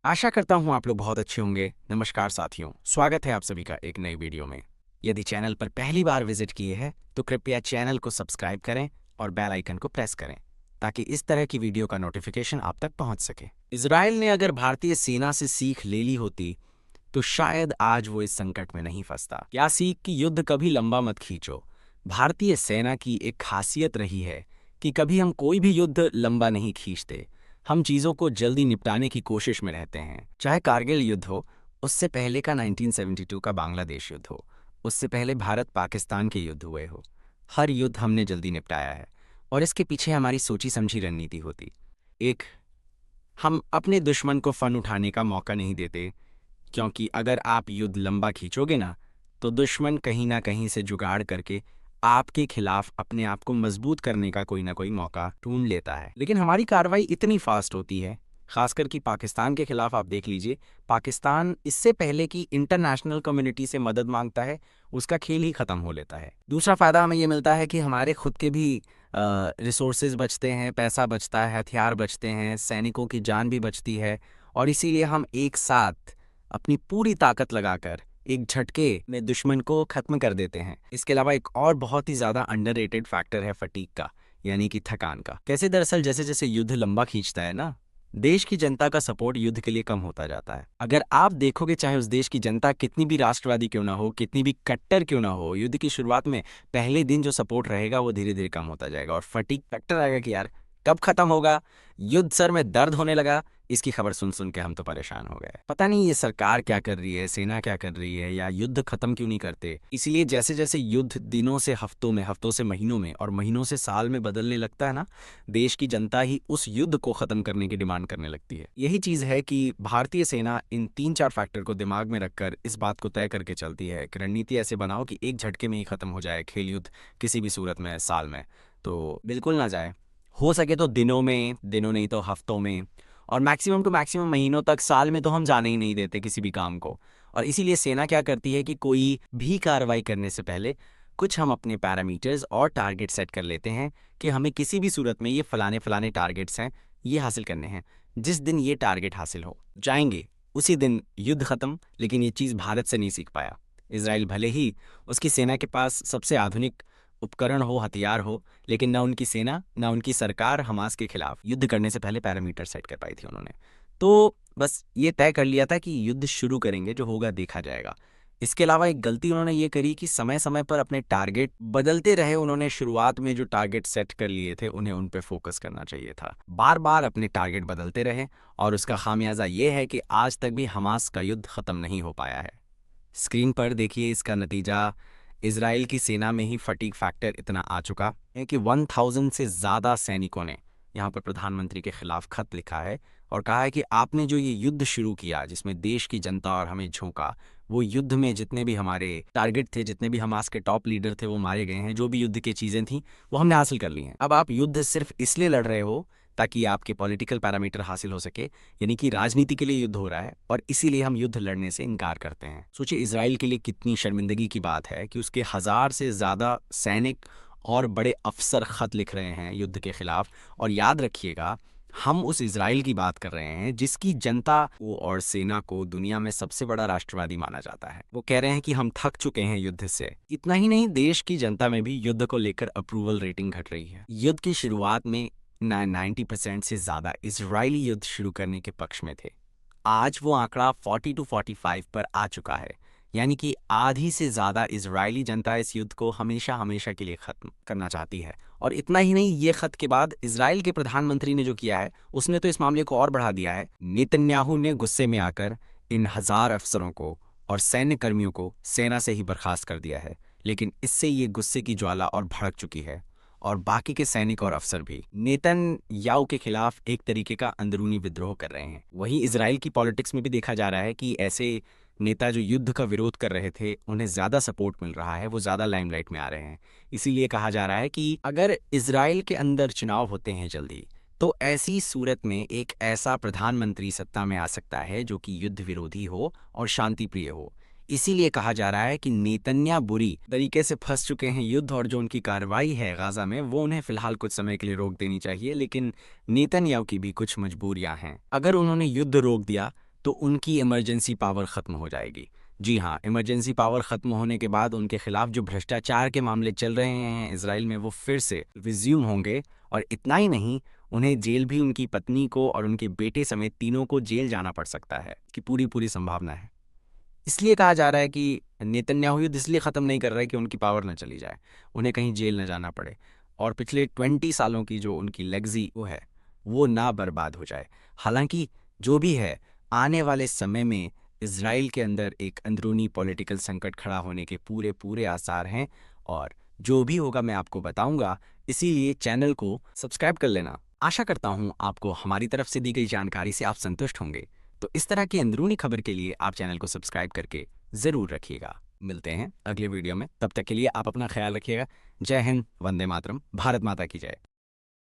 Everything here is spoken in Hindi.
आशा करता हूँ आप लोग बहुत अच्छे होंगे। नमस्कार साथियों, स्वागत है आप सभी का एक नई वीडियो में। यदि चैनल पर पहली बार विजिट किए हैं तो कृपया चैनल को सब्सक्राइब करें और बेल आइकन को प्रेस करें ताकि इस तरह की वीडियो का नोटिफिकेशन आप तक पहुंच सके। इजराइल ने अगर भारतीय सेना से सीख ले ली होती तो शायद आज वो इस संकट में नहीं फंसता। क्या सीख? कि युद्ध कभी लंबा मत खींचो। भारतीय सेना की एक खासियत रही है कि कभी हम कोई भी युद्ध लंबा नहीं खींचते। हम चीज़ों को जल्दी निपटाने की कोशिश में रहते हैं। चाहे कारगिल युद्ध हो, उससे पहले का 1972 का बांग्लादेश युद्ध हो, उससे पहले भारत पाकिस्तान के युद्ध हुए हो, हर युद्ध हमने जल्दी निपटाया है और इसके पीछे हमारी सोची समझी रणनीति होती। एक, हम अपने दुश्मन को फन उठाने का मौका नहीं देते, क्योंकि अगर आप युद्ध लंबा खींचोगे ना तो दुश्मन कहीं ना कहीं से जुगाड़ करके आपके खिलाफ अपने आप को मजबूत करने का कोई ना कोई मौका ढूंढ लेता है। लेकिन हमारी कार्रवाई इतनी फास्ट होती है, खासकर कि पाकिस्तान के खिलाफ आप देख लीजिए। पाकिस्तान इससे पहले कि इंटरनेशनल कम्युनिटी से मदद मांगता है, उसका खेल ही खत्म हो लेता है। दूसरा फायदा हमें ये मिलता है कि हमारे खुद के भी रिसोर्सेज बचते हैं, पैसा बचता है, हथियार बचते हैं, सैनिकों की जान भी बचती है और इसीलिए हम एक साथ अपनी पूरी ताकत लगाकर एक झटके में दुश्मन को खत्म कर देते हैं। इसके अलावा एक और बहुत ही ज्यादा अंडररेटेड फैक्टर है फटीग का, यानी कि थकान का। कैसे? दरअसल जैसे जैसे युद्ध लंबा खींचता है ना, देश की जनता का सपोर्ट युद्ध के लिए कम होता जाता है। अगर आप देखोगे, चाहे उस देश की जनता कितनी भी राष्ट्रवादी क्यों ना हो, कितनी भी कट्टर क्यों ना हो, युद्ध की शुरुआत में पहले दिन जो सपोर्ट रहेगा वो धीरे धीरे कम होता जाएगा और फटीग फैक्टर आएगा कि यार कब खत्म होगा, युद्ध सर में दर्द होने लगा। इसकी खबर सुन सुन के हम तो परेशान हो गए। पता नहीं ये सरकार क्या कर रही है, सेना क्या कर रही है, या युद्ध खत्म क्यों नहीं करते। इसीलिए जैसे जैसे युद्ध दिनों से हफ्तों में, हफ्तों से महीनों में और महीनों से साल में बदलने लगता है ना, देश की जनता ही उस युद्ध को खत्म करने की डिमांड करने लगती है। यही चीज है कि भारतीय सेना इन 3-4 फैक्टर को दिमाग में रखकर इस बात को तय करके चलती है कि रणनीति ऐसे बनाओ कि एक झटके में ही खत्म हो जाए खेल युद्ध, किसी भी सूरत में, साल में तो बिल्कुल ना जाए। हो सके तो दिनों में, दिनों नहीं तो हफ्तों में, और मैक्सिमम टू मैक्सिमम महीनों तक, साल में तो हम जाने ही नहीं देते किसी भी काम को। और इसीलिए सेना क्या करती है कि कोई भी कार्रवाई करने से पहले कुछ हम अपने पैरामीटर्स और टारगेट सेट कर लेते हैं कि हमें किसी भी सूरत में ये फलाने फलाने टारगेट्स हैं, ये हासिल करने हैं। जिस दिन ये टारगेट हासिल हो जाएंगे उसी दिन युद्ध खत्म। लेकिन ये चीज़ भारत से नहीं सीख पाया। इसराइल भले ही उसकी सेना के पास सबसे आधुनिक उपकरण हो, हथियार हो, लेकिन ना उनकी सेना ना उनकी सरकार हमास के खिलाफ युद्ध करने से पहले पैरामीटर सेट कर पाई थी उन्होंने। तो बस ये तय कर लिया था कि युद्ध शुरू करेंगे, जो होगा देखा जाएगा। इसके अलावा एक गलती उन्होंने ये करी कि समय समय पर अपने टारगेट बदलते रहे। उन्होंने शुरुआत में जो टारगेट सेट कर लिए थे उन्हें उन पे फोकस करना चाहिए था। बार बार अपने टारगेट बदलते रहे और उसका खामियाजा ये है कि आज तक भी हमास का युद्ध खत्म नहीं हो पाया है। स्क्रीन पर देखिए इसका नतीजा। इजराइल की सेना में ही फटीग फैक्टर इतना आ चुका है कि 1000 से ज़्यादा सैनिकों ने यहाँ पर प्रधानमंत्री के खिलाफ खत लिखा है और कहा है कि आपने जो ये युद्ध शुरू किया जिसमें देश की जनता और हमें झोंका, वो युद्ध में जितने भी हमारे टारगेट थे, जितने भी हमास के टॉप लीडर थे, वो मारे गए हैं। जो भी युद्ध की चीज़ें थी वो हमने हासिल कर ली हैं। अब आप युद्ध सिर्फ इसलिए लड़ रहे हो ताकि आपके पॉलिटिकल पैरामीटर हासिल हो सके, यानी कि राजनीति के लिए युद्ध हो रहा है और इसीलिए हम युद्ध लड़ने से इनकार करते हैं। सोचिए इजराइल के लिए कितनी शर्मिंदगी की बात है कि उसके 1000 से ज़्यादा सैनिक और बड़े अफसर खत लिख रहे हैं युद्ध के खिलाफ। और याद रखिएगा, हम उस इजराइल की बात कर रहे हैं जिसकी जनता को और सेना को दुनिया में सबसे बड़ा राष्ट्रवादी माना जाता है। वो कह रहे हैं कि हम थक चुके हैं युद्ध से। इतना ही नहीं, देश की जनता में भी युद्ध को लेकर अप्रूवल रेटिंग घट रही है। युद्ध की शुरुआत में 90% से ज़्यादा इजरायली युद्ध शुरू करने के पक्ष में थे। आज वो आंकड़ा 40 to 45 पर आ चुका है, यानी कि आधी से ज़्यादा इजरायली जनता इस युद्ध को हमेशा हमेशा के लिए ख़त्म करना चाहती है। और इतना ही नहीं, ये खत के बाद इजराइल के प्रधानमंत्री ने जो किया है उसने तो इस मामले को और बढ़ा दिया है। नेतन्याहू ने गुस्से में आकर इन 1000 अफसरों को और सैन्य कर्मियों को सेना से ही बर्खास्त कर दिया है। लेकिन इससे ये गुस्से की ज्वाला और भड़क चुकी है और बाकी के सैनिक और अफसर भी नेतन्याहू के खिलाफ एक तरीके का अंदरूनी विद्रोह कर रहे हैं। वहीं इजराइल की पॉलिटिक्स में भी देखा जा रहा है कि ऐसे नेता जो युद्ध का विरोध कर रहे थे उन्हें ज़्यादा सपोर्ट मिल रहा है, वो ज़्यादा लाइमलाइट में आ रहे हैं। इसीलिए कहा जा रहा है कि अगर इजराइल के अंदर चुनाव होते हैं जल्दी, तो ऐसी सूरत में एक ऐसा प्रधानमंत्री सत्ता में आ सकता है जो कि युद्ध विरोधी हो और शांति प्रिय हो। इसीलिए कहा जा रहा है कि नेतन्याहू बुरी तरीके से फंस चुके हैं युद्ध, और जो उनकी कार्रवाई है गाजा में वो उन्हें फिलहाल कुछ समय के लिए रोक देनी चाहिए। लेकिन नेतन्याहू की भी कुछ मजबूरियां हैं। अगर उन्होंने युद्ध रोक दिया तो उनकी इमरजेंसी पावर ख़त्म हो जाएगी। जी हाँ, इमरजेंसी पावर ख़त्म होने के बाद उनके खिलाफ जो भ्रष्टाचार के मामले चल रहे हैं इजराइल में, वो फिर से रिज्यूम होंगे। और इतना ही नहीं, उन्हें जेल भी, उनकी पत्नी को और उनके बेटे समेत तीनों को जेल जाना पड़ सकता है कि पूरी पूरी संभावना है। इसलिए कहा जा रहा है कि नेतन्याहू युद्ध इसलिए ख़त्म नहीं कर रहा है कि उनकी पावर न चली जाए, उन्हें कहीं जेल न जाना पड़े और पिछले 20 सालों की जो उनकी लेगजी वो है वो ना बर्बाद हो जाए। हालांकि जो भी है, आने वाले समय में इजराइल के अंदर एक अंदरूनी पॉलिटिकल संकट खड़ा होने के पूरे पूरे आसार हैं। और जो भी होगा मैं आपको बताऊंगा, इसीलिए चैनल को सब्सक्राइब कर लेना। आशा करता हूं आपको हमारी तरफ से दी गई जानकारी से आप संतुष्ट होंगे। तो इस तरह की अंदरूनी खबर के लिए आप चैनल को सब्सक्राइब करके ज़रूर रखिएगा। मिलते हैं अगले वीडियो में, तब तक के लिए आप अपना ख्याल रखिएगा। जय हिंद, वंदे मातरम, भारत माता की जय।